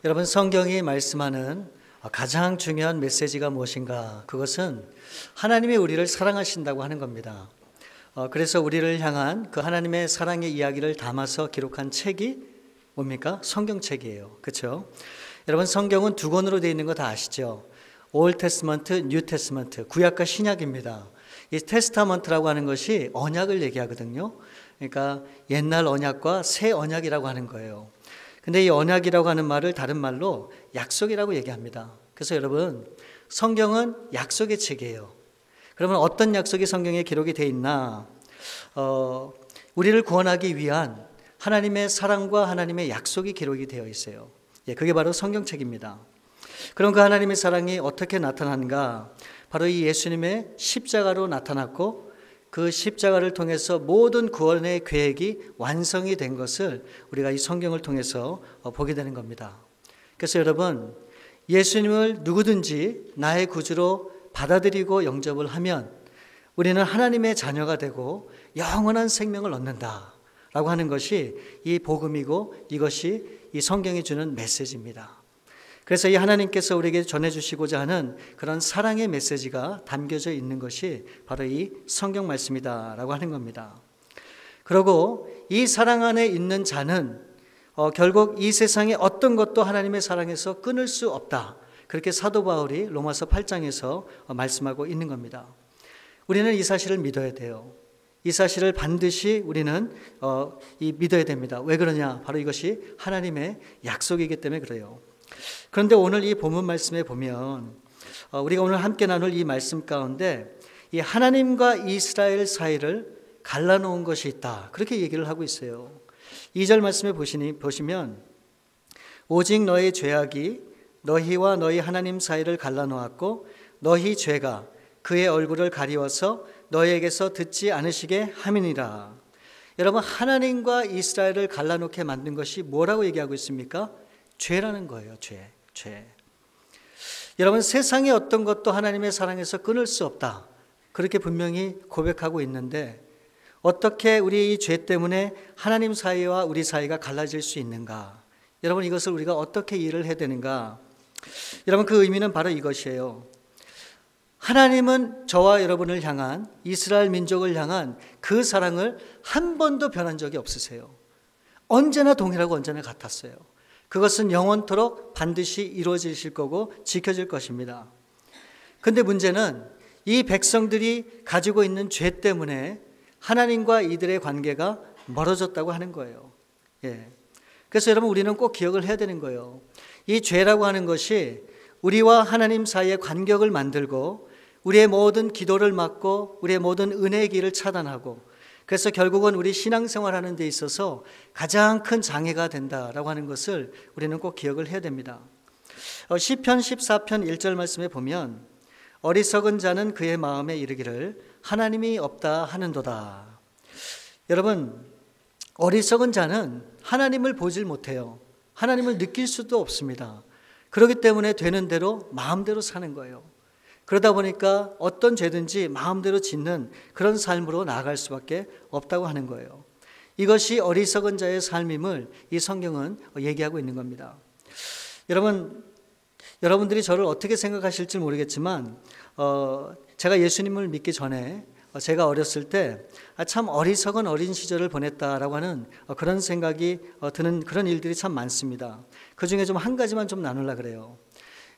여러분, 성경이 말씀하는 가장 중요한 메시지가 무엇인가? 그것은 하나님이 우리를 사랑하신다고 하는 겁니다. 그래서 우리를 향한 그 하나님의 사랑의 이야기를 담아서 기록한 책이 뭡니까? 성경책이에요. 그렇죠? 여러분, 성경은 두 권으로 되어 있는 거 다 아시죠? 올 테스먼트, 뉴 테스먼트, 구약과 신약입니다. 이 테스타먼트라고 하는 것이 언약을 얘기하거든요. 그러니까 옛날 언약과 새 언약이라고 하는 거예요. 근데 이 언약이라고 하는 말을 다른 말로 약속이라고 얘기합니다. 그래서 여러분, 성경은 약속의 책이에요. 그러면 어떤 약속이 성경에 기록이 되어 있나? 우리를 구원하기 위한 하나님의 사랑과 하나님의 약속이 기록이 되어 있어요. 그게 바로 성경책입니다. 그럼 그 하나님의 사랑이 어떻게 나타나는가? 바로 이 예수님의 십자가로 나타났고, 그 십자가를 통해서 모든 구원의 계획이 완성이 된 것을 우리가 이 성경을 통해서 보게 되는 겁니다. 그래서 여러분, 예수님을 누구든지 나의 구주로 받아들이고 영접을 하면 우리는 하나님의 자녀가 되고 영원한 생명을 얻는다라고 하는 것이 이 복음이고, 이것이 이 성경이 주는 메시지입니다. 그래서 이 하나님께서 우리에게 전해주시고자 하는 그런 사랑의 메시지가 담겨져 있는 것이 바로 이 성경 말씀이다라고 하는 겁니다. 그리고 이 사랑 안에 있는 자는 결국 이 세상의 어떤 것도 하나님의 사랑에서 끊을 수 없다. 그렇게 사도 바울이 로마서 8장에서 말씀하고 있는 겁니다. 우리는 이 사실을 믿어야 돼요. 이 사실을 반드시 우리는 믿어야 됩니다. 왜 그러냐? 바로 이것이 하나님의 약속이기 때문에 그래요. 그런데 오늘 이 본문 말씀에 보면 우리가 오늘 함께 나눌 이 말씀 가운데 이 하나님과 이스라엘 사이를 갈라놓은 것이 있다, 그렇게 얘기를 하고 있어요. 2절 말씀에 보시면 오직 너희 죄악이 너희와 너희 하나님 사이를 갈라놓았고 너희 죄가 그의 얼굴을 가리워서 너희에게서 듣지 않으시게 함이니라. 여러분, 하나님과 이스라엘을 갈라놓게 만든 것이 뭐라고 얘기하고 있습니까? 죄라는 거예요. 죄. 여러분, 세상의 어떤 것도 하나님의 사랑에서 끊을 수 없다, 그렇게 분명히 고백하고 있는데 어떻게 우리 이 죄 때문에 하나님 사이와 우리 사이가 갈라질 수 있는가? 여러분, 이것을 우리가 어떻게 이해를 해야 되는가? 여러분, 그 의미는 바로 이것이에요. 하나님은 저와 여러분을 향한, 이스라엘 민족을 향한 그 사랑을 한 번도 변한 적이 없으세요. 언제나 동일하고 언제나 같았어요. 그것은 영원토록 반드시 이루어지실 거고 지켜질 것입니다. 그런데 문제는 이 백성들이 가지고 있는 죄 때문에 하나님과 이들의 관계가 멀어졌다고 하는 거예요. 그래서 여러분, 우리는 꼭 기억을 해야 되는 거예요. 이 죄라고 하는 것이 우리와 하나님 사이의 간격을 만들고 우리의 모든 기도를 막고 우리의 모든 은혜의 길을 차단하고, 그래서 결국은 우리 신앙생활하는 데 있어서 가장 큰 장애가 된다라고 하는 것을 우리는 꼭 기억을 해야 됩니다. 시편 14편 1절 말씀에 보면 어리석은 자는 그의 마음에 이르기를 하나님이 없다 하는도다. 여러분, 어리석은 자는 하나님을 보질 못해요. 하나님을 느낄 수도 없습니다. 그렇기 때문에 되는 대로 마음대로 사는 거예요. 그러다 보니까 어떤 죄든지 마음대로 짓는 그런 삶으로 나아갈 수밖에 없다고 하는 거예요. 이것이 어리석은 자의 삶임을 이 성경은 얘기하고 있는 겁니다. 여러분들이 저를 어떻게 생각하실지 모르겠지만 제가 예수님을 믿기 전에 제가 어렸을 때 참 어리석은 어린 시절을 보냈다라고 하는 그런 생각이 드는 그런 일들이 참 많습니다. 그중에 좀 한 가지만 좀 나누려고 그래요.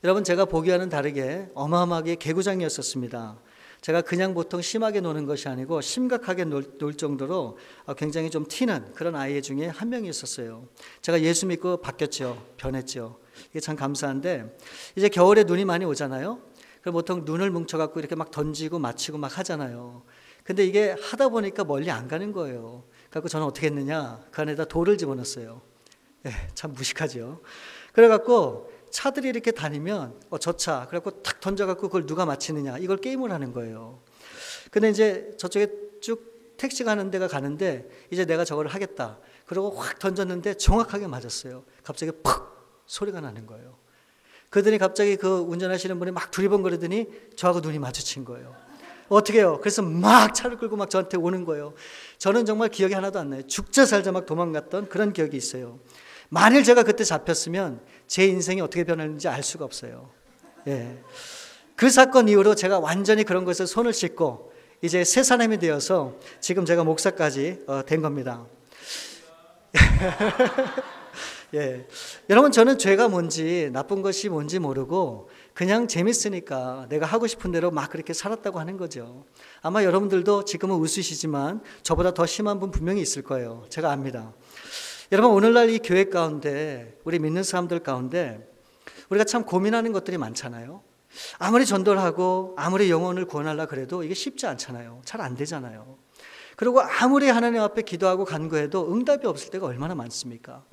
여러분, 제가 보기와는 다르게 어마어마하게 개구장이었었습니다. 제가 그냥 보통 심하게 노는 것이 아니고 심각하게 놀 정도로 굉장히 좀 튀는 그런 아이 중에 한 명이었어요. 제가 예수 믿고 바뀌었죠. 변했죠. 이게 참 감사한데, 이제 겨울에 눈이 많이 오잖아요. 그럼 보통 눈을 뭉쳐갖고 이렇게 막 던지고 맞히고 막 하잖아요. 근데 이게 하다 보니까 멀리 안 가는 거예요. 그래서 저는 어떻게 했느냐, 그 안에다 돌을 집어넣었어요. 참 무식하죠. 그래갖고 차들이 이렇게 다니면 저 차, 그래갖고 탁 던져갖고 그걸 누가 맞히느냐, 이걸 게임을 하는 거예요. 근데 이제 저쪽에 쭉 택시가 가는 데가 가는데 이제 내가 저걸 하겠다, 그러고 확 던졌는데 정확하게 맞았어요. 갑자기 팍 소리가 나는 거예요. 그러더니 갑자기 그 운전하시는 분이 막 두리번거리더니 저하고 눈이 마주친 거예요. 어떻게 해요? 그래서 막 차를 끌고 막 저한테 오는 거예요. 저는 정말 기억이 하나도 안 나요. 죽자 살자 막 도망갔던 그런 기억이 있어요. 만일 제가 그때 잡혔으면 제 인생이 어떻게 변했는지 알 수가 없어요. 예. 그 사건 이후로 제가 완전히 그런 것에 손을 씻고 이제 새 사람이 되어서 지금 제가 목사까지 된 겁니다. 예. 여러분, 저는 죄가 뭔지 나쁜 것이 뭔지 모르고 그냥 재밌으니까 내가 하고 싶은 대로 막 그렇게 살았다고 하는 거죠. 아마 여러분들도 지금은 웃으시지만 저보다 더 심한 분 분명히 있을 거예요. 제가 압니다. 여러분, 오늘날 이 교회 가운데, 우리 믿는 사람들 가운데 우리가 참 고민하는 것들이 많잖아요. 아무리 전도를 하고 아무리 영혼을 구원하려고 그래도 이게 쉽지 않잖아요. 잘 안 되잖아요. 그리고 아무리 하나님 앞에 기도하고 간구해도 응답이 없을 때가 얼마나 많습니까?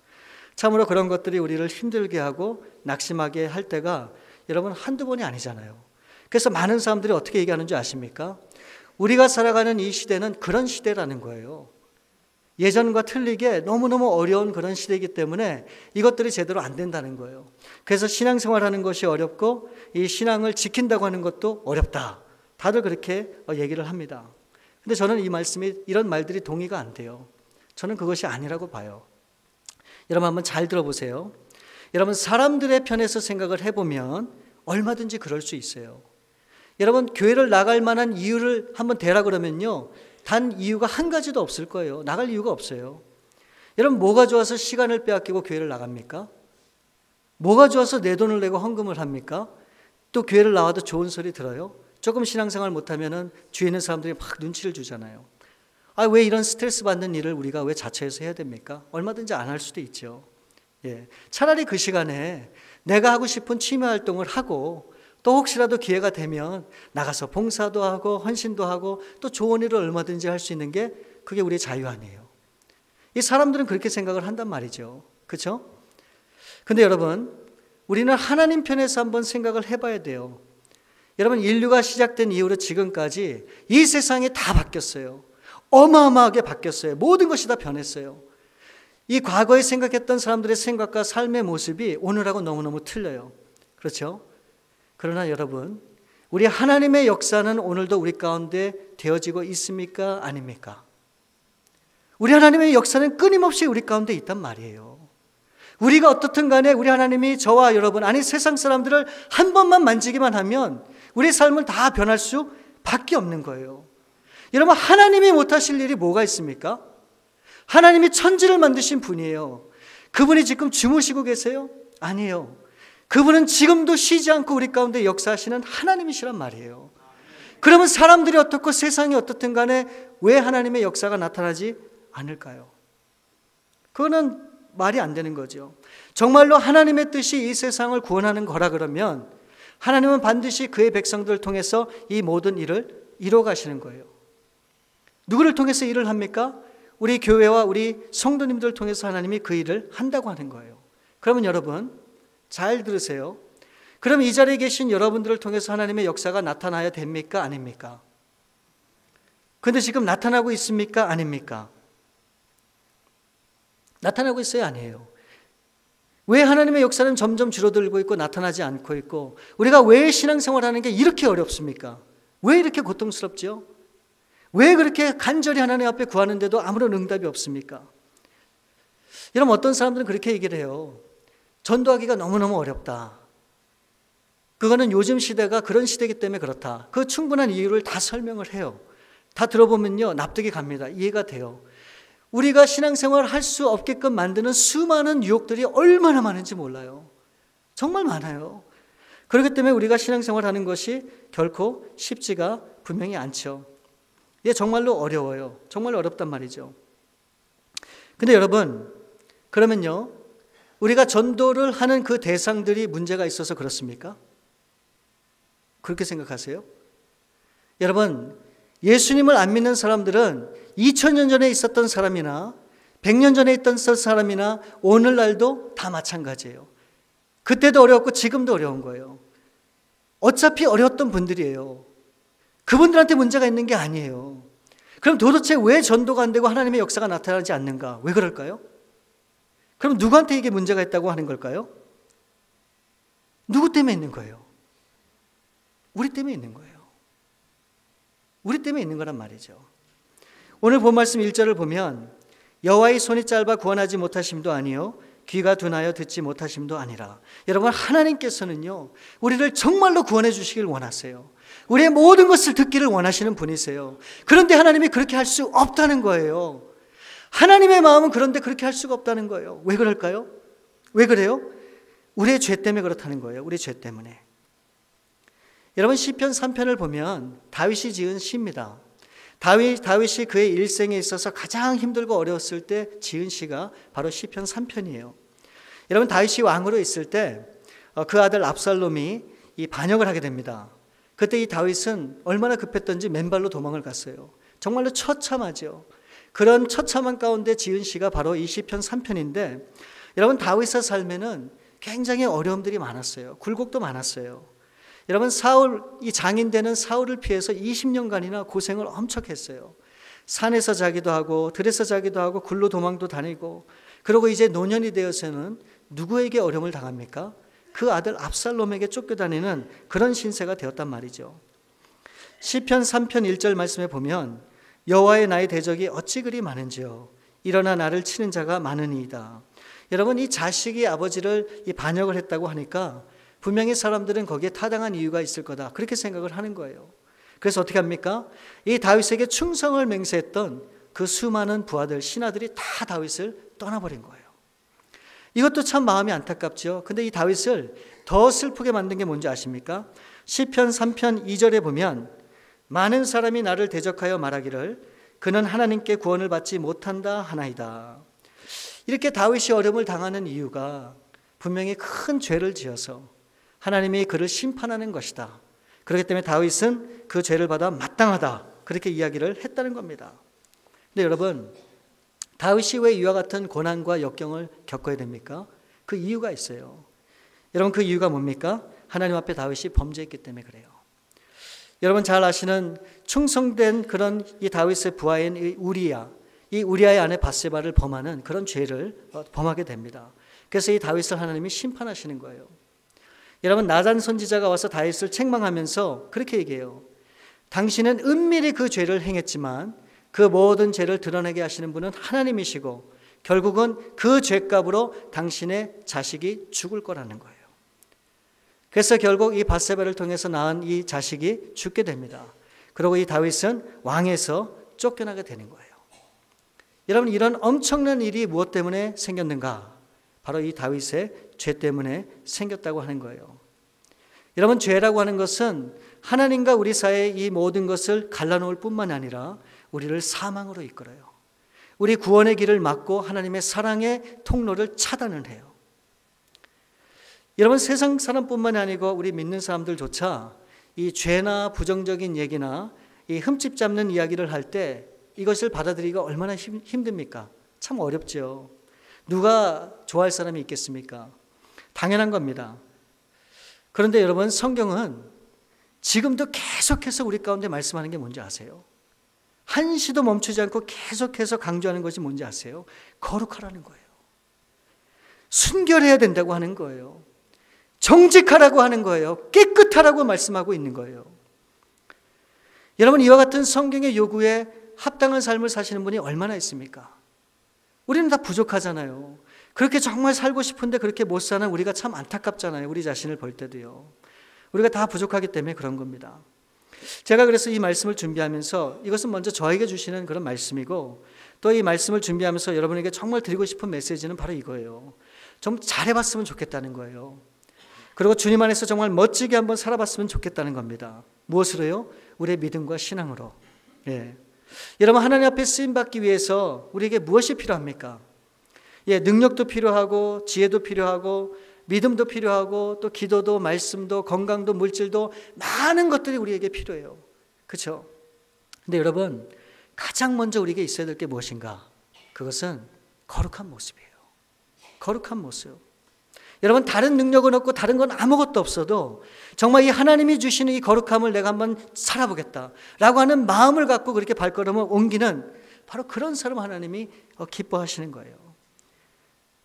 참으로 그런 것들이 우리를 힘들게 하고 낙심하게 할 때가 여러분 한두 번이 아니잖아요. 그래서 많은 사람들이 어떻게 얘기하는 줄 아십니까? 우리가 살아가는 이 시대는 그런 시대라는 거예요. 예전과 틀리게 너무너무 어려운 그런 시대이기 때문에 이것들이 제대로 안 된다는 거예요. 그래서 신앙생활하는 것이 어렵고 이 신앙을 지킨다고 하는 것도 어렵다. 다들 그렇게 얘기를 합니다. 근데 저는 이런 말들이 동의가 안 돼요. 저는 그것이 아니라고 봐요. 여러분, 한번 잘 들어보세요. 여러분, 사람들의 편에서 생각을 해보면 얼마든지 그럴 수 있어요. 여러분, 교회를 나갈 만한 이유를 한번 대라 그러면요, 단 이유가 한 가지도 없을 거예요. 나갈 이유가 없어요. 여러분, 뭐가 좋아서 시간을 빼앗기고 교회를 나갑니까? 뭐가 좋아서 내 돈을 내고 헌금을 합니까? 또 교회를 나와도 좋은 소리 들어요? 조금 신앙생활 못하면 주위에 있는 사람들이 막 눈치를 주잖아요. 왜 이런 스트레스 받는 일을 우리가 왜 자처해서 해야 됩니까? 얼마든지 안 할 수도 있죠. 예. 차라리 그 시간에 내가 하고 싶은 취미 활동을 하고 또 혹시라도 기회가 되면 나가서 봉사도 하고 헌신도 하고 또 좋은 일을 얼마든지 할 수 있는 게 그게 우리의 자유 아니에요. 이 사람들은 그렇게 생각을 한단 말이죠. 그렇죠? 근데 여러분, 우리는 하나님 편에서 한번 생각을 해봐야 돼요. 여러분, 인류가 시작된 이후로 지금까지 이 세상이 다 바뀌었어요. 어마어마하게 바뀌었어요. 모든 것이 다 변했어요. 이 과거에 생각했던 사람들의 생각과 삶의 모습이 오늘하고 너무너무 틀려요. 그렇죠? 그러나 여러분, 우리 하나님의 역사는 오늘도 우리 가운데 되어지고 있습니까? 아닙니까? 우리 하나님의 역사는 끊임없이 우리 가운데 있단 말이에요. 우리가 어떻든 간에 우리 하나님이 저와 여러분, 아니 세상 사람들을 한 번만 만지기만 하면 우리 삶은 다 변할 수밖에 없는 거예요. 여러분, 하나님이 못하실 일이 뭐가 있습니까? 하나님이 천지를 만드신 분이에요. 그분이 지금 주무시고 계세요? 아니에요. 그분은 지금도 쉬지 않고 우리 가운데 역사하시는 하나님이시란 말이에요. 그러면 사람들이 어떻고 세상이 어떻든 간에 왜 하나님의 역사가 나타나지 않을까요? 그거는 말이 안 되는 거죠. 정말로 하나님의 뜻이 이 세상을 구원하는 거라 그러면 하나님은 반드시 그의 백성들을 통해서 이 모든 일을 이루어 가시는 거예요. 누구를 통해서 일을 합니까? 우리 교회와 우리 성도님들을 통해서 하나님이 그 일을 한다고 하는 거예요. 그러면 여러분, 잘 들으세요. 그럼 이 자리에 계신 여러분들을 통해서 하나님의 역사가 나타나야 됩니까? 아닙니까? 그런데 지금 나타나고 있습니까? 아닙니까? 나타나고 있어요? 아니에요? 왜 하나님의 역사는 점점 줄어들고 있고 나타나지 않고 있고 우리가 왜 신앙생활하는 게 이렇게 어렵습니까? 왜 이렇게 고통스럽죠? 왜 그렇게 간절히 하나님 앞에 구하는데도 아무런 응답이 없습니까? 여러분, 어떤 사람들은 그렇게 얘기를 해요. 전도하기가 너무너무 어렵다. 그거는 요즘 시대가 그런 시대이기 때문에 그렇다. 그 충분한 이유를 다 설명을 해요. 다 들어보면요, 납득이 갑니다. 이해가 돼요. 우리가 신앙생활을 할 수 없게끔 만드는 수많은 유혹들이 얼마나 많은지 몰라요. 정말 많아요. 그렇기 때문에 우리가 신앙생활하는 것이 결코 쉽지가 분명히 않죠. 이게 정말로 어려워요. 정말 어렵단 말이죠. 근데 여러분, 그러면요, 우리가 전도를 하는 그 대상들이 문제가 있어서 그렇습니까? 그렇게 생각하세요? 여러분, 예수님을 안 믿는 사람들은 2000년 전에 있었던 사람이나 100년 전에 있던 사람이나 오늘날도 다 마찬가지예요. 그때도 어려웠고 지금도 어려운 거예요. 어차피 어려웠던 분들이에요. 그분들한테 문제가 있는 게 아니에요. 그럼 도대체 왜 전도가 안 되고 하나님의 역사가 나타나지 않는가? 왜 그럴까요? 그럼 누구한테 이게 문제가 있다고 하는 걸까요? 누구 때문에 있는 거예요? 우리 때문에 있는 거예요. 우리 때문에 있는 거란 말이죠. 오늘 본 말씀 1절을 보면 여호와의 손이 짧아 구원하지 못하심도 아니요 귀가 둔하여 듣지 못하심도 아니라. 여러분, 하나님께서는요, 우리를 정말로 구원해 주시길 원하세요. 우리의 모든 것을 듣기를 원하시는 분이세요. 그런데 하나님이 그렇게 할 수 없다는 거예요. 하나님의 마음은 그런데 그렇게 할 수가 없다는 거예요. 왜 그럴까요? 왜 그래요? 우리의 죄 때문에 그렇다는 거예요. 우리 죄 때문에. 여러분, 시편 3편을 보면 다윗이 지은 시입니다. 다윗이 그의 일생에 있어서 가장 힘들고 어려웠을 때 지은 시가 바로 시편 3편이에요. 여러분, 다윗이 왕으로 있을 때 그 아들 압살롬이 이 반역을 하게 됩니다. 그때 이 다윗은 얼마나 급했던지 맨발로 도망을 갔어요. 정말로 처참하죠. 그런 처참한 가운데 지은 시가 바로 이 시편 3편인데, 여러분, 다윗의 삶에는 굉장히 어려움들이 많았어요. 굴곡도 많았어요. 여러분, 이 장인되는 사울을 피해서 20년간이나 고생을 엄청 했어요. 산에서 자기도 하고 들에서 자기도 하고 굴로 도망도 다니고, 그리고 이제 노년이 되어서는 누구에게 어려움을 당합니까? 그 아들 압살롬에게 쫓겨다니는 그런 신세가 되었단 말이죠. 시편 3편 1절 말씀에 보면 여호와의 나의 대적이 어찌 그리 많은지요, 일어나 나를 치는 자가 많으니이다. 여러분, 이 자식이 아버지를 이 반역을 했다고 하니까 분명히 사람들은 거기에 타당한 이유가 있을 거다, 그렇게 생각을 하는 거예요. 그래서 어떻게 합니까? 이 다윗에게 충성을 맹세했던 그 수많은 부하들, 신하들이 다 다윗을 떠나버린 거예요. 이것도 참 마음이 안타깝죠. 근데 이 다윗을 더 슬프게 만든 게 뭔지 아십니까? 시편 3편 2절에 보면 많은 사람이 나를 대적하여 말하기를 그는 하나님께 구원을 받지 못한다 하나이다. 이렇게 다윗이 어려움을 당하는 이유가 분명히 큰 죄를 지어서 하나님이 그를 심판하는 것이다. 그렇기 때문에 다윗은 그 죄를 받아 마땅하다, 그렇게 이야기를 했다는 겁니다. 근데 여러분, 다윗이 왜 이와 같은 고난과 역경을 겪어야 됩니까? 그 이유가 있어요. 여러분, 그 이유가 뭡니까? 하나님 앞에 다윗이 범죄했기 때문에 그래요. 여러분 잘 아시는 충성된 그런 이 다윗의 부하인 이 우리아의 아내 바세바를 범하는 그런 죄를 범하게 됩니다. 그래서 이 다윗을 하나님이 심판하시는 거예요. 여러분, 나단 선지자가 와서 다윗을 책망하면서 그렇게 얘기해요. 당신은 은밀히 그 죄를 행했지만 그 모든 죄를 드러내게 하시는 분은 하나님이시고 결국은 그 죄값으로 당신의 자식이 죽을 거라는 거예요. 그래서 결국 이 바세바를 통해서 낳은 이 자식이 죽게 됩니다. 그리고 이 다윗은 왕에서 쫓겨나게 되는 거예요. 여러분, 이런 엄청난 일이 무엇 때문에 생겼는가? 바로 이 다윗의 죄 때문에 생겼다고 하는 거예요. 여러분, 죄라고 하는 것은 하나님과 우리 사이의 이 모든 것을 갈라놓을 뿐만 아니라 우리를 사망으로 이끌어요. 우리 구원의 길을 막고 하나님의 사랑의 통로를 차단을 해요. 여러분, 세상 사람뿐만 아니고 우리 믿는 사람들조차 이 죄나 부정적인 얘기나 이 흠집 잡는 이야기를 할 때 이것을 받아들이기가 얼마나 힘듭니까? 참 어렵죠. 누가 좋아할 사람이 있겠습니까? 당연한 겁니다. 그런데 여러분, 성경은 지금도 계속해서 우리 가운데 말씀하는 게 뭔지 아세요? 한시도 멈추지 않고 계속해서 강조하는 것이 뭔지 아세요? 거룩하라는 거예요. 순결해야 된다고 하는 거예요. 정직하라고 하는 거예요. 깨끗하라고 말씀하고 있는 거예요. 여러분, 이와 같은 성경의 요구에 합당한 삶을 사시는 분이 얼마나 있습니까? 우리는 다 부족하잖아요. 그렇게 정말 살고 싶은데 그렇게 못 사는 우리가 참 안타깝잖아요. 우리 자신을 볼 때도요. 우리가 다 부족하기 때문에 그런 겁니다. 제가 그래서 이 말씀을 준비하면서 이것은 먼저 저에게 주시는 그런 말씀이고, 또 이 말씀을 준비하면서 여러분에게 정말 드리고 싶은 메시지는 바로 이거예요. 좀 잘해봤으면 좋겠다는 거예요. 그리고 주님 안에서 정말 멋지게 한번 살아봤으면 좋겠다는 겁니다. 무엇으로요? 우리의 믿음과 신앙으로. 예. 여러분, 하나님 앞에 쓰임받기 위해서 우리에게 무엇이 필요합니까? 예, 능력도 필요하고 지혜도 필요하고 믿음도 필요하고 또 기도도 말씀도 건강도 물질도 많은 것들이 우리에게 필요해요. 그렇죠? 근데 여러분, 가장 먼저 우리에게 있어야 될 게 무엇인가? 그것은 거룩한 모습이에요. 거룩한 모습. 여러분, 다른 능력은 없고 다른 건 아무것도 없어도 정말 이 하나님이 주시는 이 거룩함을 내가 한번 살아보겠다라고 하는 마음을 갖고 그렇게 발걸음을 옮기는 바로 그런 사람 하나님이 기뻐하시는 거예요.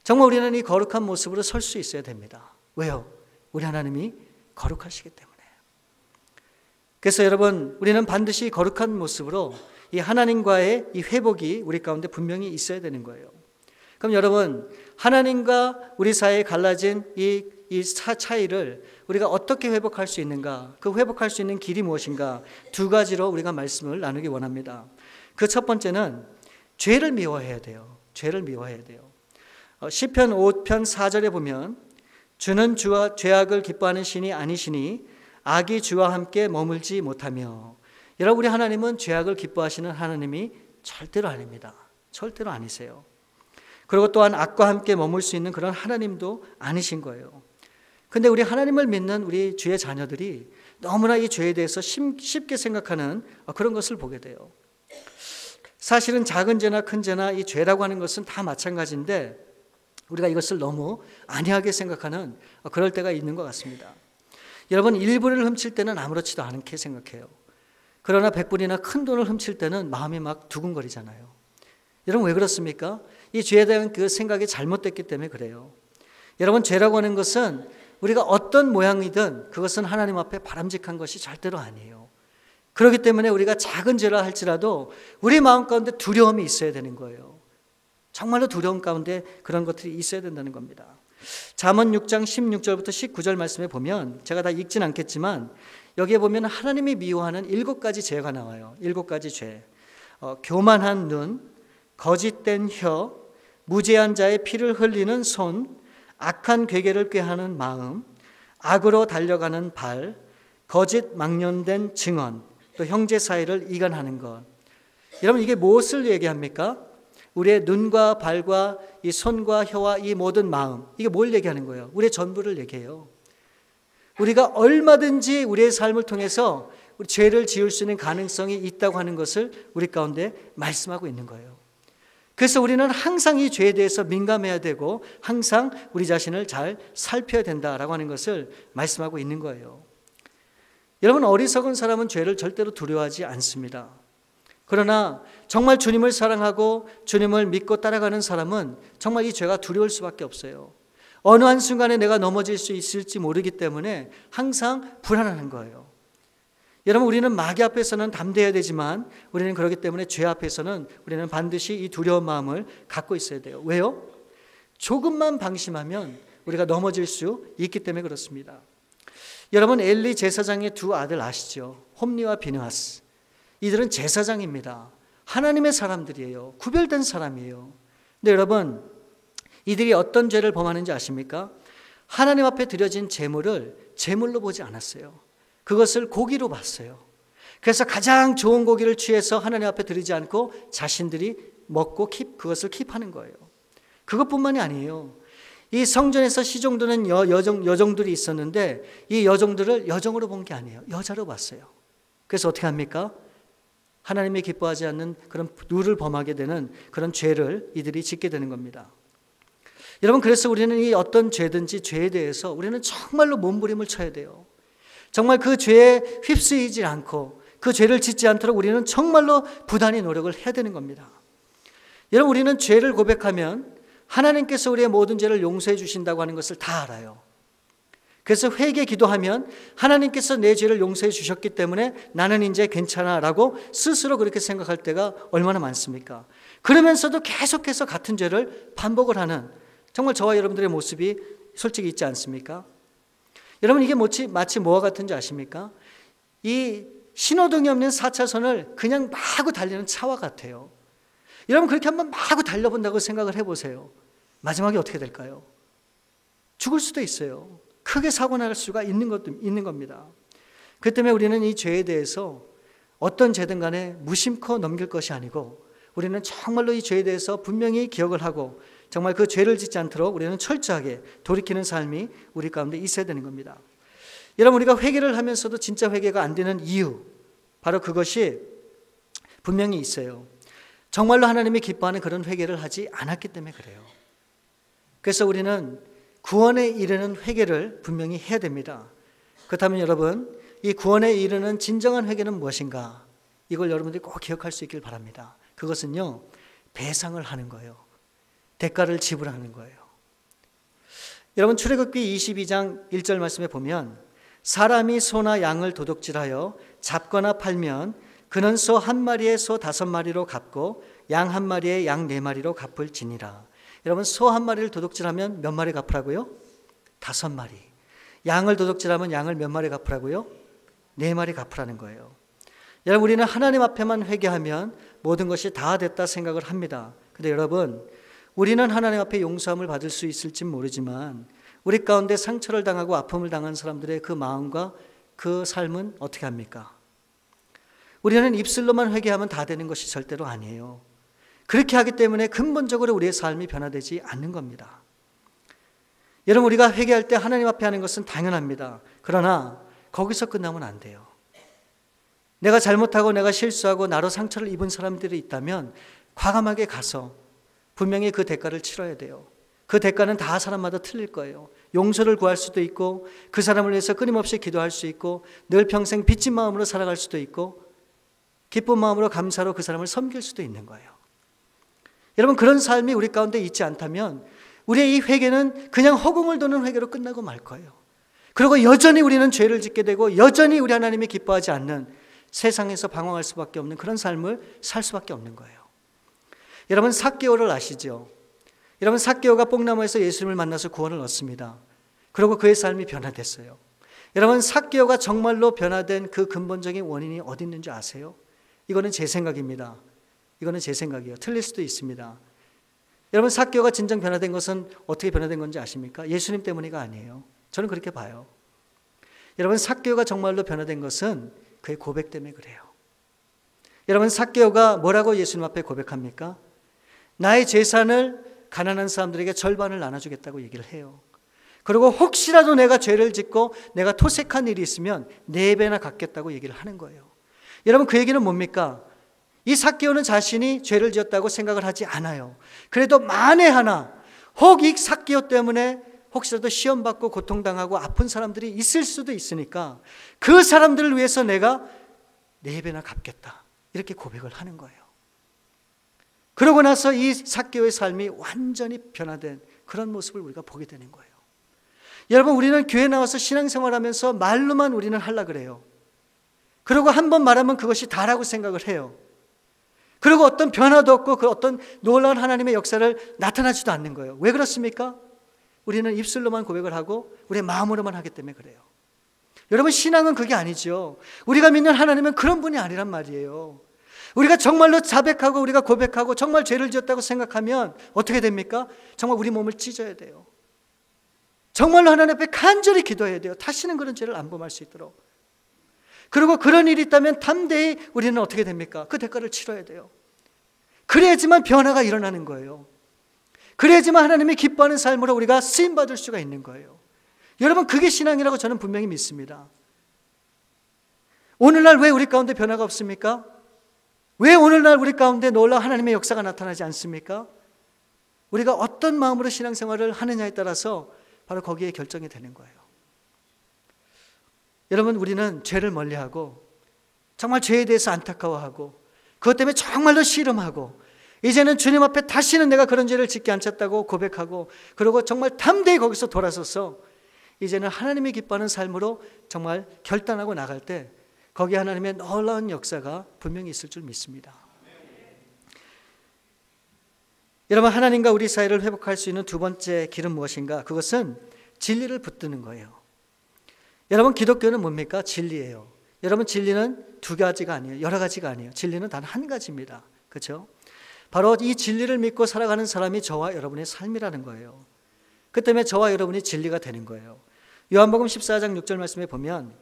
정말 우리는 이 거룩한 모습으로 설 수 있어야 됩니다. 왜요? 우리 하나님이 거룩하시기 때문에. 그래서 여러분, 우리는 반드시 거룩한 모습으로 이 하나님과의 이 회복이 우리 가운데 분명히 있어야 되는 거예요. 그럼 여러분, 하나님과 우리 사이에 갈라진 이 차이를 우리가 어떻게 회복할 수 있는가, 그 회복할 수 있는 길이 무엇인가, 두 가지로 우리가 말씀을 나누기 원합니다. 그 첫 번째는 죄를 미워해야 돼요. 죄를 미워해야 돼요. 시편 5편 4절에 보면 주는 주와 죄악을 기뻐하는 신이 아니시니 악이 주와 함께 머물지 못하며. 여러분, 우리 하나님은 죄악을 기뻐하시는 하나님이 절대로 아닙니다. 절대로 아니세요. 그리고 또한 악과 함께 머물 수 있는 그런 하나님도 아니신 거예요. 근데 우리 하나님을 믿는 우리 주의 자녀들이 너무나 이 죄에 대해서 쉽게 생각하는 그런 것을 보게 돼요. 사실은 작은 죄나 큰 죄나 이 죄라고 하는 것은 다 마찬가지인데 우리가 이것을 너무 안이하게 생각하는 그럴 때가 있는 것 같습니다. 여러분, 1불을 훔칠 때는 아무렇지도 않게 생각해요. 그러나 100불이나 큰 돈을 훔칠 때는 마음이 막 두근거리잖아요. 여러분, 왜 그렇습니까? 이 죄에 대한 그 생각이 잘못됐기 때문에 그래요. 여러분, 죄라고 하는 것은 우리가 어떤 모양이든 그것은 하나님 앞에 바람직한 것이 절대로 아니에요. 그렇기 때문에 우리가 작은 죄라 할지라도 우리 마음 가운데 두려움이 있어야 되는 거예요. 정말로 두려움 가운데 그런 것들이 있어야 된다는 겁니다. 잠언 6장 16절부터 19절 말씀에 보면, 제가 다 읽진 않겠지만 여기에 보면 하나님이 미워하는 7가지 죄가 나와요. 7가지 죄. 교만한 눈, 거짓된 혀, 무죄한 자의 피를 흘리는 손, 악한 괴계를 꾀하는 마음, 악으로 달려가는 발, 거짓 망령된 증언, 또 형제 사이를 이간하는 것. 여러분, 이게 무엇을 얘기합니까? 우리의 눈과 발과 이 손과 혀와 이 모든 마음, 이게 뭘 얘기하는 거예요? 우리의 전부를 얘기해요. 우리가 얼마든지 우리의 삶을 통해서 우리 죄를 지을 수 있는 가능성이 있다고 하는 것을 우리 가운데 말씀하고 있는 거예요. 그래서 우리는 항상 이 죄에 대해서 민감해야 되고 항상 우리 자신을 잘 살펴야 된다라고 하는 것을 말씀하고 있는 거예요. 여러분, 어리석은 사람은 죄를 절대로 두려워하지 않습니다. 그러나 정말 주님을 사랑하고 주님을 믿고 따라가는 사람은 정말 이 죄가 두려울 수밖에 없어요. 어느 한순간에 내가 넘어질 수 있을지 모르기 때문에 항상 불안한 거예요. 여러분, 우리는 마귀 앞에서는 담대해야 되지만 우리는 그렇기 때문에 죄 앞에서는 우리는 반드시 이 두려운 마음을 갖고 있어야 돼요. 왜요? 조금만 방심하면 우리가 넘어질 수 있기 때문에 그렇습니다. 여러분, 엘리 제사장의 두 아들 아시죠? 홈리와 비느하스. 이들은 제사장입니다. 하나님의 사람들이에요. 구별된 사람이에요. 근데 여러분, 이들이 어떤 죄를 범하는지 아십니까? 하나님 앞에 드려진 제물을 제물로 보지 않았어요. 그것을 고기로 봤어요. 그래서 가장 좋은 고기를 취해서 하나님 앞에 드리지 않고 자신들이 먹고 그것을 킵하는 거예요. 그것뿐만이 아니에요. 이 성전에서 시종드는 여종들이 있었는데 이 여종들을 여종으로 본 게 아니에요. 여자로 봤어요. 그래서 어떻게 합니까? 하나님이 기뻐하지 않는 그런 룰을 범하게 되는 그런 죄를 이들이 짓게 되는 겁니다. 여러분, 그래서 우리는 이 어떤 죄든지 죄에 대해서 우리는 정말로 몸부림을 쳐야 돼요. 정말 그 죄에 휩쓰이지 않고 그 죄를 짓지 않도록 우리는 정말로 부단히 노력을 해야 되는 겁니다. 여러분, 우리는 죄를 고백하면 하나님께서 우리의 모든 죄를 용서해 주신다고 하는 것을 다 알아요. 그래서 회개 기도하면 하나님께서 내 죄를 용서해 주셨기 때문에 나는 이제 괜찮아 라고 스스로 그렇게 생각할 때가 얼마나 많습니까? 그러면서도 계속해서 같은 죄를 반복을 하는 정말 저와 여러분들의 모습이 솔직히 있지 않습니까? 여러분, 이게 마치 뭐와 같은지 아십니까? 이 신호등이 없는 4차선을 그냥 마구 달리는 차와 같아요. 여러분, 그렇게 한번 마구 달려본다고 생각을 해보세요. 마지막에 어떻게 될까요? 죽을 수도 있어요. 크게 사고 날 수가 있는 겁니다. 그 때문에 우리는 이 죄에 대해서 어떤 죄든 간에 무심코 넘길 것이 아니고 우리는 정말로 이 죄에 대해서 분명히 기억을 하고 정말 그 죄를 짓지 않도록 우리는 철저하게 돌이키는 삶이 우리 가운데 있어야 되는 겁니다. 여러분, 우리가 회개를 하면서도 진짜 회개가 안 되는 이유, 바로 그것이 분명히 있어요. 정말로 하나님이 기뻐하는 그런 회개를 하지 않았기 때문에 그래요. 그래서 우리는 구원에 이르는 회개를 분명히 해야 됩니다. 그렇다면 여러분, 이 구원에 이르는 진정한 회개는 무엇인가? 이걸 여러분들이 꼭 기억할 수 있길 바랍니다. 그것은요, 배상을 하는 거예요. 대가를 지불하는 거예요. 여러분, 출애굽기 22장 1절 말씀에 보면 사람이 소나 양을 도둑질하여 잡거나 팔면 그는 소 한 마리에 소 5마리로 갚고 양 한 마리에 양 4마리로 갚을 지니라. 여러분, 소 한 마리를 도둑질하면 몇 마리 갚으라고요? 5마리. 양을 도둑질하면 양을 몇 마리 갚으라고요? 4마리 갚으라는 거예요. 여러분, 우리는 하나님 앞에만 회개하면 모든 것이 다 됐다 생각을 합니다. 근데 여러분, 우리는 하나님 앞에 용서함을 받을 수 있을지 모르지만 우리 가운데 상처를 당하고 아픔을 당한 사람들의 그 마음과 그 삶은 어떻게 합니까? 우리는 입술로만 회개하면 다 되는 것이 절대로 아니에요. 그렇게 하기 때문에 근본적으로 우리의 삶이 변화되지 않는 겁니다. 여러분, 우리가 회개할 때 하나님 앞에 하는 것은 당연합니다. 그러나 거기서 끝나면 안 돼요. 내가 잘못하고 내가 실수하고 나로 상처를 입은 사람들이 있다면 과감하게 가서 분명히 그 대가를 치러야 돼요. 그 대가는 다 사람마다 틀릴 거예요. 용서를 구할 수도 있고 그 사람을 위해서 끊임없이 기도할 수 있고 늘 평생 빚진 마음으로 살아갈 수도 있고 기쁜 마음으로 감사로 그 사람을 섬길 수도 있는 거예요. 여러분, 그런 삶이 우리 가운데 있지 않다면 우리의 이 회개는 그냥 허공을 도는 회개로 끝나고 말 거예요. 그리고 여전히 우리는 죄를 짓게 되고 여전히 우리 하나님이 기뻐하지 않는 세상에서 방황할 수밖에 없는 그런 삶을 살 수밖에 없는 거예요. 여러분, 삭개오를 아시죠? 여러분, 삭개오가 뽕나무에서 예수님을 만나서 구원을 얻습니다. 그리고 그의 삶이 변화됐어요. 여러분, 삭개오가 정말로 변화된 그 근본적인 원인이 어디 있는지 아세요? 이거는 제 생각입니다. 이거는 제 생각이에요. 틀릴 수도 있습니다. 여러분, 삭개오가 진정 변화된 것은 어떻게 변화된 건지 아십니까? 예수님 때문이가 아니에요. 저는 그렇게 봐요. 여러분, 삭개오가 정말로 변화된 것은 그의 고백 때문에 그래요. 여러분, 삭개오가 뭐라고 예수님 앞에 고백합니까? 나의 재산을 가난한 사람들에게 절반을 나눠주겠다고 얘기를 해요. 그리고 혹시라도 내가 죄를 짓고 내가 토색한 일이 있으면 4배나 갚겠다고 얘기를 하는 거예요. 여러분, 그 얘기는 뭡니까? 이 삭개오는 자신이 죄를 지었다고 생각을 하지 않아요. 그래도 만에 하나 혹 이 삭개오 때문에 혹시라도 시험받고 고통당하고 아픈 사람들이 있을 수도 있으니까 그 사람들을 위해서 내가 4배나 갚겠다, 이렇게 고백을 하는 거예요. 그러고 나서 이 삭개오의 삶이 완전히 변화된 그런 모습을 우리가 보게 되는 거예요. 여러분, 우리는 교회 나와서 신앙생활하면서 말로만 우리는 하려고 그래요. 그리고 한 번 말하면 그것이 다라고 생각을 해요. 그리고 어떤 변화도 없고 그 어떤 놀라운 하나님의 역사를 나타나지도 않는 거예요. 왜 그렇습니까? 우리는 입술로만 고백을 하고 우리의 마음으로만 하기 때문에 그래요. 여러분, 신앙은 그게 아니죠. 우리가 믿는 하나님은 그런 분이 아니란 말이에요. 우리가 정말로 자백하고 우리가 고백하고 정말 죄를 지었다고 생각하면 어떻게 됩니까? 정말 우리 몸을 찢어야 돼요. 정말로 하나님 앞에 간절히 기도해야 돼요. 다시는 그런 죄를 안 범할 수 있도록. 그리고 그런 일이 있다면 담대히 우리는 어떻게 됩니까? 그 대가를 치러야 돼요. 그래야지만 변화가 일어나는 거예요. 그래야지만 하나님이 기뻐하는 삶으로 우리가 쓰임받을 수가 있는 거예요. 여러분, 그게 신앙이라고 저는 분명히 믿습니다. 오늘날 왜 우리 가운데 변화가 없습니까? 왜 오늘날 우리 가운데 놀라운 하나님의 역사가 나타나지 않습니까? 우리가 어떤 마음으로 신앙생활을 하느냐에 따라서 바로 거기에 결정이 되는 거예요. 여러분, 우리는 죄를 멀리하고 정말 죄에 대해서 안타까워하고 그것 때문에 정말로 씨름하고 이제는 주님 앞에 다시는 내가 그런 죄를 짓지 않겠다고 고백하고 그리고 정말 담대히 거기서 돌아서서 이제는 하나님이 기뻐하는 삶으로 정말 결단하고 나갈 때 거기에 하나님의 놀라운 역사가 분명히 있을 줄 믿습니다. 여러분, 하나님과 우리 사이를 회복할 수 있는 두 번째 길은 무엇인가? 그것은 진리를 붙드는 거예요. 여러분, 기독교는 뭡니까? 진리예요. 여러분, 진리는 두 가지가 아니에요. 여러 가지가 아니에요. 진리는 단 한 가지입니다. 그렇죠? 바로 이 진리를 믿고 살아가는 사람이 저와 여러분의 삶이라는 거예요. 그 때문에 저와 여러분이 진리가 되는 거예요. 요한복음 14장 6절 말씀에 보면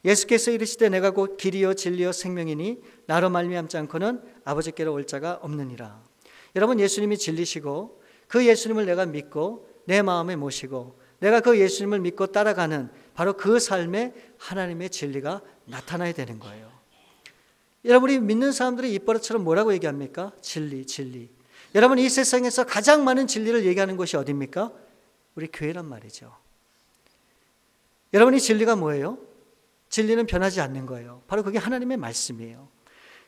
예수께서 이르시되 내가 곧 길이요 진리요 생명이니 나로 말미암지 않고는 아버지께로 올 자가 없느니라. 여러분, 예수님이 진리시고 그 예수님을 내가 믿고 내 마음에 모시고 내가 그 예수님을 믿고 따라가는 바로 그 삶에 하나님의 진리가 나타나야 되는 거예요. 여러분이 믿는 사람들이 입버릇처럼 뭐라고 얘기합니까? 진리, 진리. 여러분, 이 세상에서 가장 많은 진리를 얘기하는 곳이 어디입니까? 우리 교회란 말이죠. 여러분, 이 진리가 뭐예요? 진리는 변하지 않는 거예요. 바로 그게 하나님의 말씀이에요.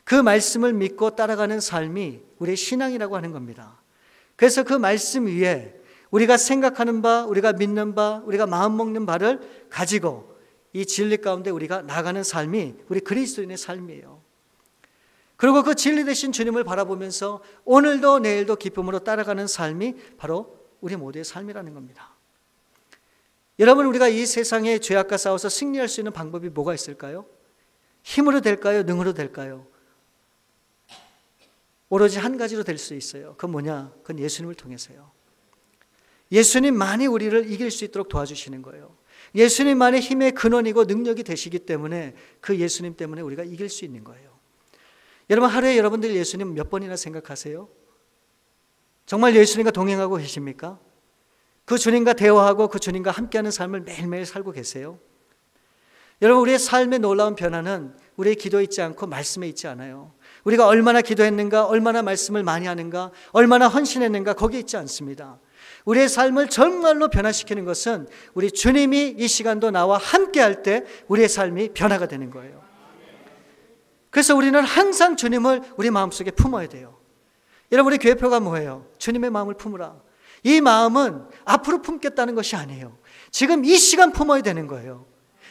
그 말씀을 믿고 따라가는 삶이 우리의 신앙이라고 하는 겁니다. 그래서 그 말씀 위에 우리가 생각하는 바, 우리가 믿는 바, 우리가 마음먹는 바를 가지고 이 진리 가운데 우리가 나가는 삶이 우리 그리스도인의 삶이에요. 그리고 그 진리 되신 주님을 바라보면서 오늘도 내일도 기쁨으로 따라가는 삶이 바로 우리 모두의 삶이라는 겁니다. 여러분, 우리가 이 세상에 죄악과 싸워서 승리할 수 있는 방법이 뭐가 있을까요? 힘으로 될까요? 능으로 될까요? 오로지 한 가지로 될 수 있어요. 그건 뭐냐? 그건 예수님을 통해서요. 예수님만이 우리를 이길 수 있도록 도와주시는 거예요. 예수님만의 힘의 근원이고 능력이 되시기 때문에 그 예수님 때문에 우리가 이길 수 있는 거예요. 여러분, 하루에 여러분들 예수님 몇 번이나 생각하세요? 정말 예수님과 동행하고 계십니까? 그 주님과 대화하고 그 주님과 함께하는 삶을 매일매일 살고 계세요? 여러분, 우리의 삶의 놀라운 변화는 우리의 기도에 있지 않고 말씀에 있지 않아요. 우리가 얼마나 기도했는가, 얼마나 말씀을 많이 하는가, 얼마나 헌신했는가, 거기에 있지 않습니다. 우리의 삶을 정말로 변화시키는 것은 우리 주님이 이 시간도 나와 함께할 때 우리의 삶이 변화가 되는 거예요. 그래서 우리는 항상 주님을 우리 마음속에 품어야 돼요. 여러분, 우리 교회표가 뭐예요? 주님의 마음을 품으라. 이 마음은 앞으로 품겠다는 것이 아니에요. 지금 이 시간 품어야 되는 거예요.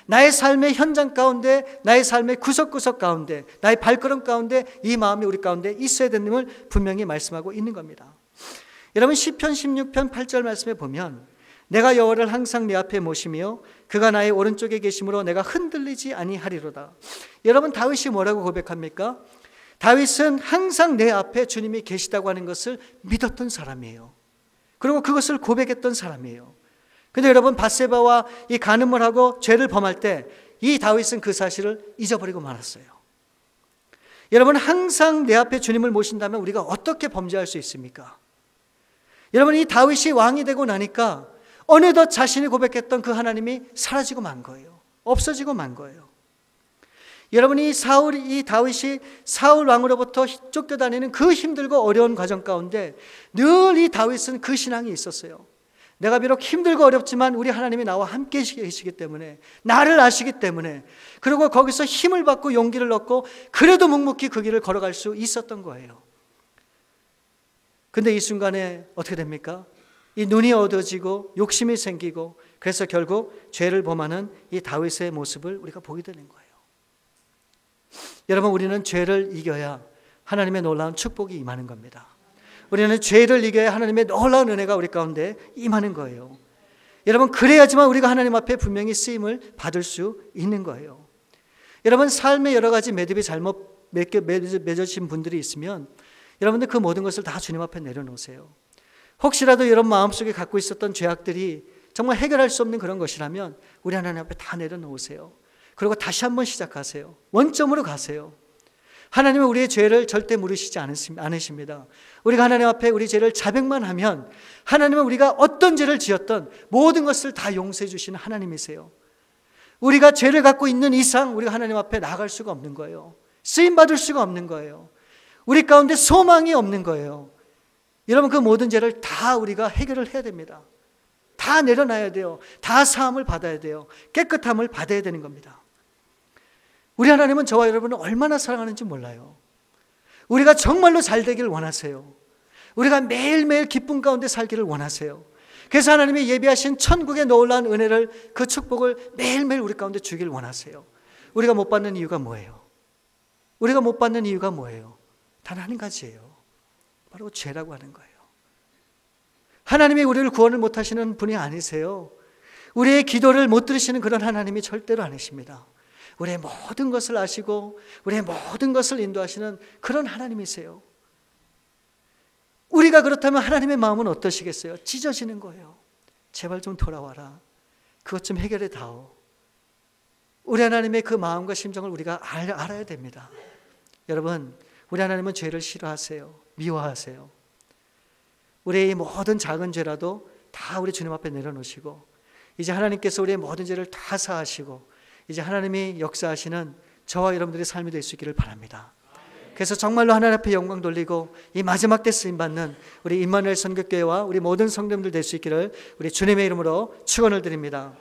나의 삶의 현장 가운데, 나의 삶의 구석구석 가운데, 나의 발걸음 가운데 이 마음이 우리 가운데 있어야 되는 걸 분명히 말씀하고 있는 겁니다. 여러분, 시편 16편 8절 말씀에 보면 내가 여호와를 항상 내 앞에 모시며 그가 나의 오른쪽에 계심으로 내가 흔들리지 아니하리로다. 여러분, 다윗이 뭐라고 고백합니까? 다윗은 항상 내 앞에 주님이 계시다고 하는 것을 믿었던 사람이에요. 그리고 그것을 고백했던 사람이에요. 근데 여러분, 밧세바와 이 간음을 하고 죄를 범할 때 이 다윗은 그 사실을 잊어버리고 말았어요. 여러분, 항상 내 앞에 주님을 모신다면 우리가 어떻게 범죄할 수 있습니까? 여러분, 이 다윗이 왕이 되고 나니까 어느덧 자신이 고백했던 그 하나님이 사라지고 만 거예요. 없어지고 만 거예요. 여러분, 이 다윗이 사울 왕으로부터 쫓겨다니는 그 힘들고 어려운 과정 가운데 늘 이 다윗은 그 신앙이 있었어요. 내가 비록 힘들고 어렵지만 우리 하나님이 나와 함께 계시기 때문에, 나를 아시기 때문에, 그리고 거기서 힘을 받고 용기를 얻고 그래도 묵묵히 그 길을 걸어갈 수 있었던 거예요. 근데 이 순간에 어떻게 됩니까? 이 눈이 어두워지고 욕심이 생기고 그래서 결국 죄를 범하는 이 다윗의 모습을 우리가 보게 되는 거예요. 여러분, 우리는 죄를 이겨야 하나님의 놀라운 축복이 임하는 겁니다. 우리는 죄를 이겨야 하나님의 놀라운 은혜가 우리 가운데 임하는 거예요. 여러분, 그래야지만 우리가 하나님 앞에 분명히 쓰임을 받을 수 있는 거예요. 여러분, 삶의 여러 가지 매듭이 잘못 맺어진 분들이 있으면 여러분들 그 모든 것을 다 주님 앞에 내려놓으세요. 혹시라도 여러분 마음속에 갖고 있었던 죄악들이 정말 해결할 수 없는 그런 것이라면 우리 하나님 앞에 다 내려놓으세요. 그리고 다시 한번 시작하세요. 원점으로 가세요. 하나님은 우리의 죄를 절대 물으시지 않으십니다. 우리가 하나님 앞에 우리 죄를 자백만 하면 하나님은 우리가 어떤 죄를 지었던 모든 것을 다 용서해 주시는 하나님이세요. 우리가 죄를 갖고 있는 이상 우리가 하나님 앞에 나아갈 수가 없는 거예요. 쓰임받을 수가 없는 거예요. 우리 가운데 소망이 없는 거예요. 여러분, 그 모든 죄를 다 우리가 해결을 해야 됩니다. 다 내려놔야 돼요. 다 사함을 받아야 돼요. 깨끗함을 받아야 되는 겁니다. 우리 하나님은 저와 여러분을 얼마나 사랑하는지 몰라요. 우리가 정말로 잘 되기를 원하세요. 우리가 매일매일 기쁨 가운데 살기를 원하세요. 그래서 하나님이 예비하신 천국의 놀라운 은혜를, 그 축복을 매일매일 우리 가운데 주기를 원하세요. 우리가 못 받는 이유가 뭐예요? 우리가 못 받는 이유가 뭐예요? 단 한 가지예요. 바로 죄라고 하는 거예요. 하나님이 우리를 구원을 못 하시는 분이 아니세요. 우리의 기도를 못 들으시는 그런 하나님이 절대로 아니십니다. 우리의 모든 것을 아시고 우리의 모든 것을 인도하시는 그런 하나님이세요. 우리가 그렇다면 하나님의 마음은 어떠시겠어요? 찢어지는 거예요. 제발 좀 돌아와라. 그것 좀 해결해 다오. 우리 하나님의 그 마음과 심정을 우리가 알아야 됩니다. 여러분, 우리 하나님은 죄를 싫어하세요. 미워하세요. 우리의 모든 작은 죄라도 다 우리 주님 앞에 내려놓으시고 이제 하나님께서 우리의 모든 죄를 다 사하시고 이제 하나님이 역사하시는 저와 여러분들의 삶이 될 수 있기를 바랍니다. 그래서 정말로 하나님 앞에 영광 돌리고 이 마지막 때 쓰임받는 우리 임마누엘 선교교회와 우리 모든 성도님들 될 수 있기를 우리 주님의 이름으로 축원을 드립니다.